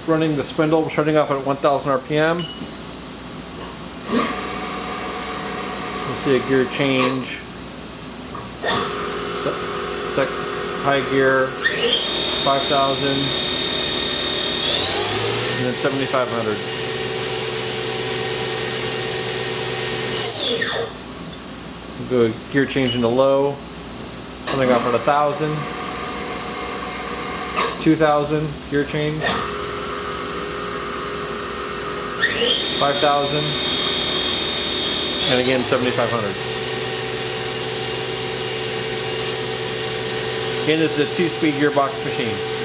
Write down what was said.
running the spindle, starting off at 1000 RPM. You'll see a gear change. High gear, 5000, and then 7500. We'll go gear change into low, coming off at 1000, 2000, gear change, 5000, and again 7500. Again, this is a 2-speed gearbox machine.